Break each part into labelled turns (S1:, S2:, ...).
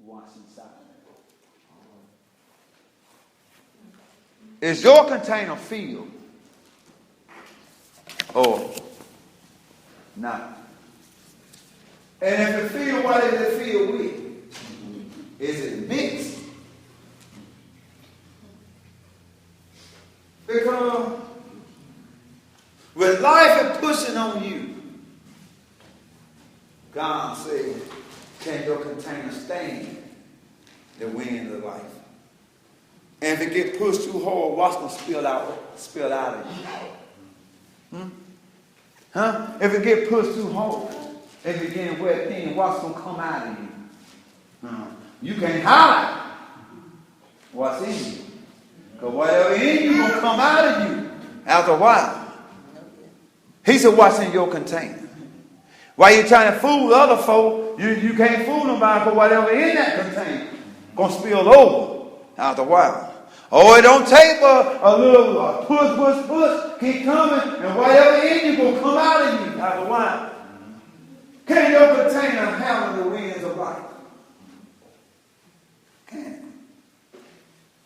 S1: what's inside of it. Is your container filled or not? And if it filled, what is it filled with? Is it mixed? Because when life is pushing on you, God said, can your container stand the wind of life? And if it get pushed too hard, what's going to spill out of you? If it get pushed too hard, if it get wet thin, what's going to come out of you? You can't hide what's in you. Because whatever in you going to come out of you after a while. He said, what's in your container? While you're trying to fool other folk, you can't fool nobody, but whatever in that container going to spill over after a while. Oh, it don't take a little push, keep coming, and whatever in you going to come out of you after a while. Can your container handle the winds of life? Can.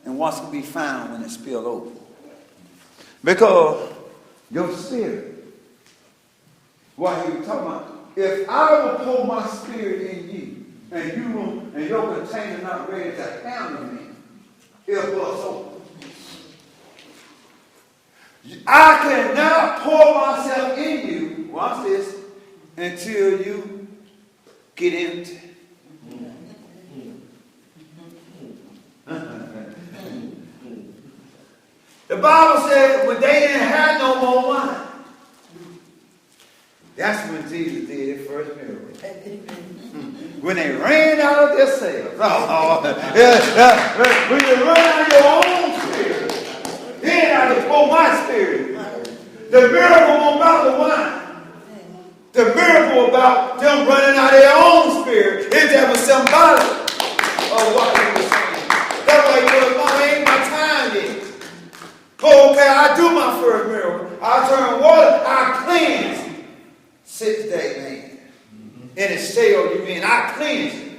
S1: And what's going to be found when it spills over? Because your spirit, what he was talking about, if I will pour my spirit in you, and your container not ready to handle me, it'll bust open. I cannot pour myself in you, watch this, until you get empty. The Bible said when they didn't have no more wine, that's when Jesus did his first miracle. When they ran out of their cells. When you run out of your own spirit, then I can pour my spirit. The miracle about the wine. The miracle about them running out of their own spirit is that was symbolic of what he was saying. That's why he was, Mama, ain't my time yet. Oh, okay, I do my first miracle. I turn water, I cleanse. 6-day man. And it stale you mean I cleanse it.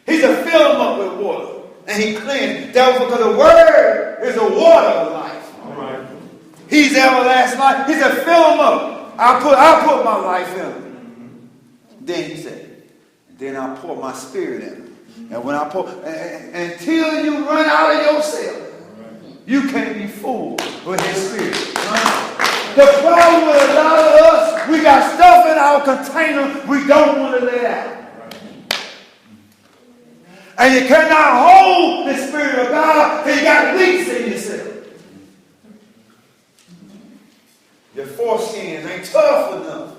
S1: He said fill them up with water. And he cleansed. That was because the word is the water of life. All right. He's everlasting life. He said fill them up. I put my life in them. Then he said, then I pour my spirit in them. And when I pour, until you run out of yourself, you can't be fooled with his spirit. The problem with a lot of us, we got stuff in our container we don't want to let out. And you cannot hold the Spirit of God till you got leaks in yourself. Your foreskins ain't tough enough.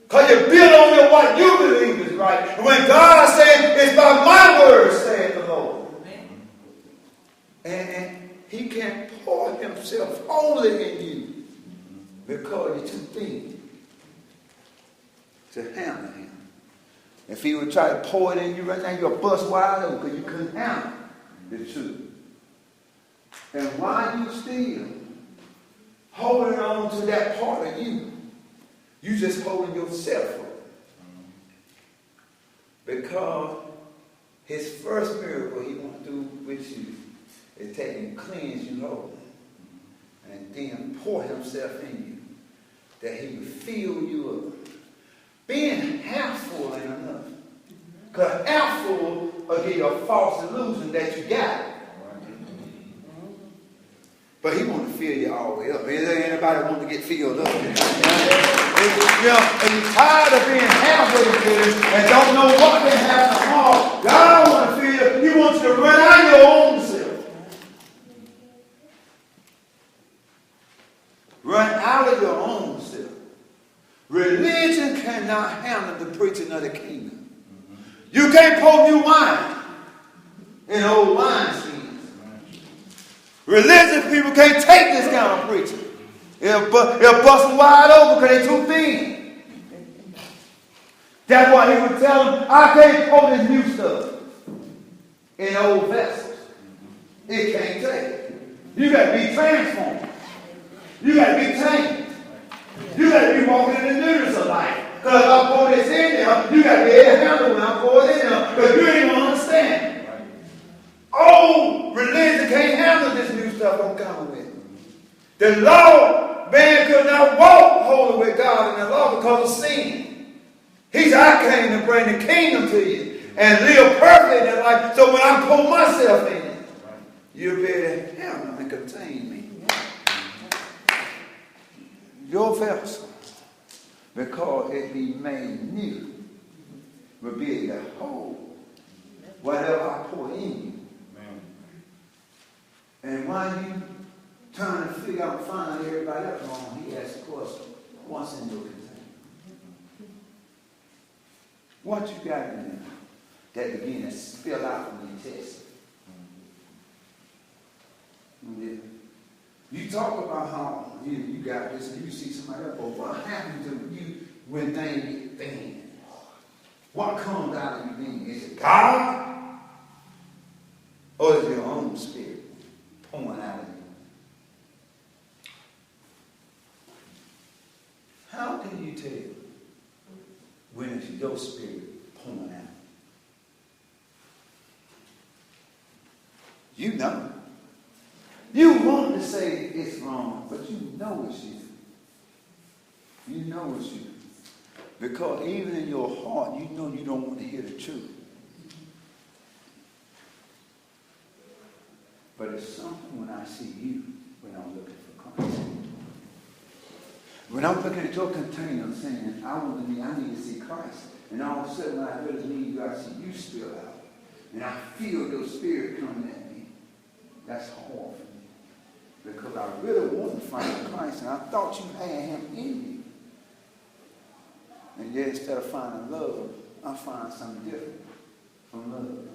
S1: Because you build on what you believe is right. And when God said, it's by my word, said the Lord. And he can't pour himself only in you. Because you're too thin to handle him. If he would try to pour it in you right now, you'll bust wide open because you couldn't handle the truth. And while you still holding on to that part of you, you just holding yourself up. Because his first miracle he wants to do with you is take and cleanse you whole. And then pour himself in you, that he would fill you up. Being half full ain't enough. Because half full will give you a false illusion that you got it. But he wants to fill you all the way up. Is there anybody want to get filled up? And you're tired of being halfway filled and don't know what can happen tomorrow. God wants to fill you. He wants you to run out of your own self. Run out of your own self. Religion cannot handle the preaching of the kingdom. You can't pour new wine in old wine skins. Religious people can't take this kind of preaching. It'll bust them wide open because they're too thin. That's why he would tell them, I can't pour this new stuff in old vessels. It can't take it. You got to be transformed. You got to be changed. You got to be walking in the newness of life. Because if I pour this in there, you got to be able to handle when I pour it in there. Because you ain't going to understand. The law, man could not walk holy with God in the law because of sin. He said, I came to bring the kingdom to you and live perfectly in life. So when I pull myself in, you'll be able to handle and contain me. Your vessel, because it be made new, will be able to hold whatever I pour in you. And while you trying to figure out, find everybody else wrong, he asks the question, what's in your container? What you got in there that begin to spill out when you test it? You talk about how you got this and you see somebody else, but what happens to you when things get thin? What comes out of you then? Is it God? Or is it your own spirit pouring out of you? How can you tell when it's your spirit pouring out? You know. You want to say it's wrong, but you know it's you. You know it's you. Because even in your heart, you know you don't want to hear the truth. But it's something when I see you, when I'm looking for Christ. When I'm looking at your container saying, I need to see Christ. And all of a sudden, when I really need you, I see you spill out. And I feel your spirit coming at me. That's hard for me. Because I really want to find Christ, and I thought you had him in you. And yet, instead of finding love, I find something different from love.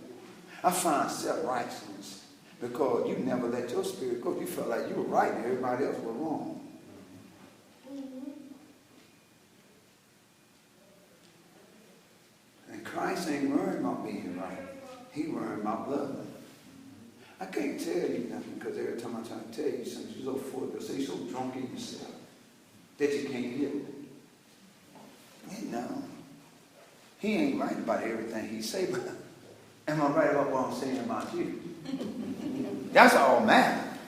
S1: I find self-righteousness because you never let your spirit go. You felt like you were right and everybody else was wrong. And Christ ain't worried about being right. He worried about blood. I can't tell you nothing because every time I try to tell you something, you're so full of yourself, you're so drunk in yourself that you can't hear it. And no, he ain't right about everything he say, but am I right about what I'm saying about you? That's all matters.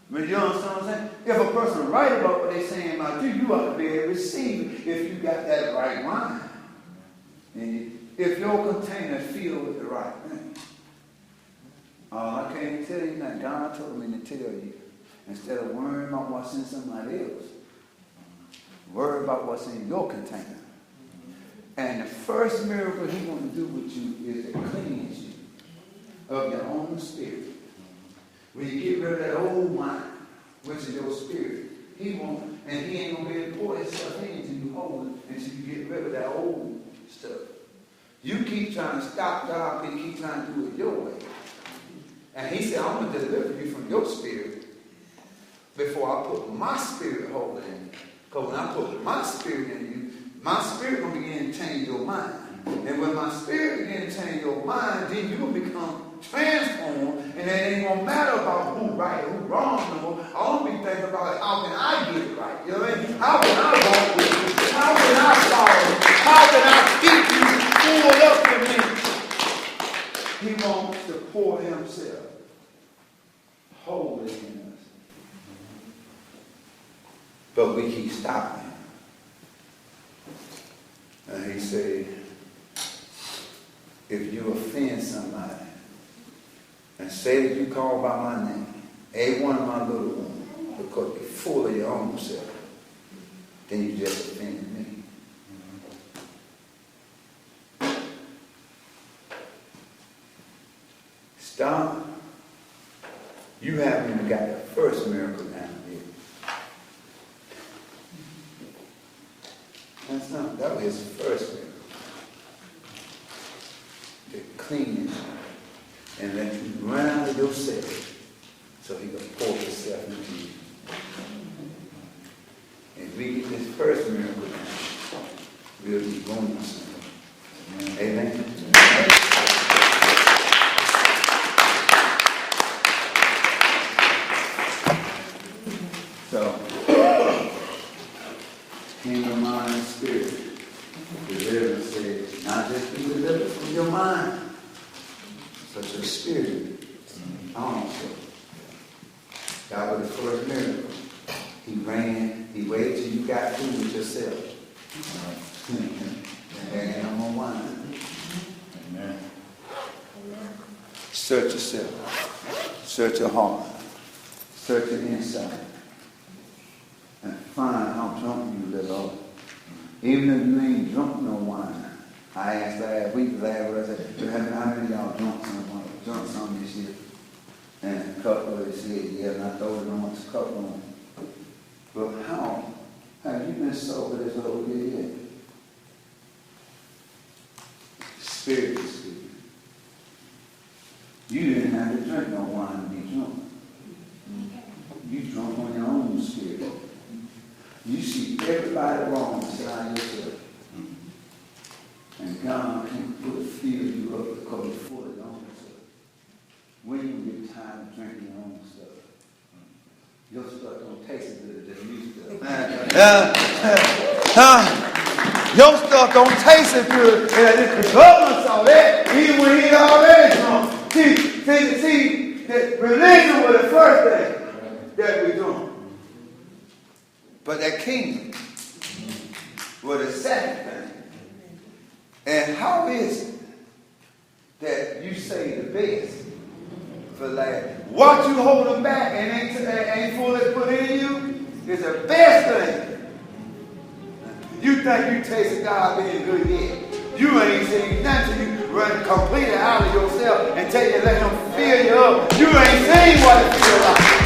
S1: But you understand what I'm saying? If a person right about what they're saying about you, you ought to be able to receive it if you got that right mind. And if your container is filled with the right thing. I can't tell you that. God told me to tell you. Instead of worrying about what's in somebody else, worry about what's in your container. And the first miracle he wants to do with you is to cleanse you of your own spirit. When you get rid of that old mind, which is your spirit, he won't, and he ain't going to be able to pour himself into you whole until you get rid of that old stuff. You keep trying to stop God, and keep trying to do it your way. And he said, I'm going to deliver you from your spirit before I put my spirit hold in you. Because when I put my spirit in you, my spirit will begin to change your mind. And when my spirit begins to change your mind, then you will become transformed. And it ain't going to matter about who right or who wrong no more. I'll be thinking about how can I get it right? You know what I mean? How can I walk with you? How can I follow you? How can I keep you full up with me? He wants to pour himself wholly in us. But we keep stopping him. And he said, if you offend somebody and say that you call by my name, a one of my little ones, because you're full of your own self, then you just offended me. Stop. You haven't even got the first miracle down here. That's not, that was his first miracle. To clean you and let you run out of yourself so he can pour himself into you. If we get this first miracle down, we'll be going somewhere. Amen. So, kingdom, mind, and spirit. Deliverance says, not just be delivered from your mind, but your spirit also. That was the first miracle.
S2: He ran, he waited till you got through with yourself. And I'm gonna whine.
S1: Amen. Search yourself. Search your heart.
S2: Search it inside. And find how drunk you live off. Even if you ain't drunk no wine. I asked last week, I said, how many of y'all drunk some this year? And a couple of them said, yeah, and I told them I want to couple of them. But how have you been sober this whole year yet? Spiritually speaking. You didn't have to drink no wine to be drunk. You drunk on your own spirit. You see everybody wrong beside yourself. And God can fill you up because you're full of your own stuff. When you get tired of drinking your own stuff, your stuff don't taste as good as the new stuff.
S1: Your stuff don't taste as good as the government saw that, even when he already drunk. See, that religion was the first thing that we doing. But that kingdom was the second thing. And how is it that you say the best for life? What you holding back and ain't fully put in you is the best thing. You think you tasted God being good yet. You ain't seen nothing. You run completely out of yourself and let him fill you up. You ain't seen what it feels like.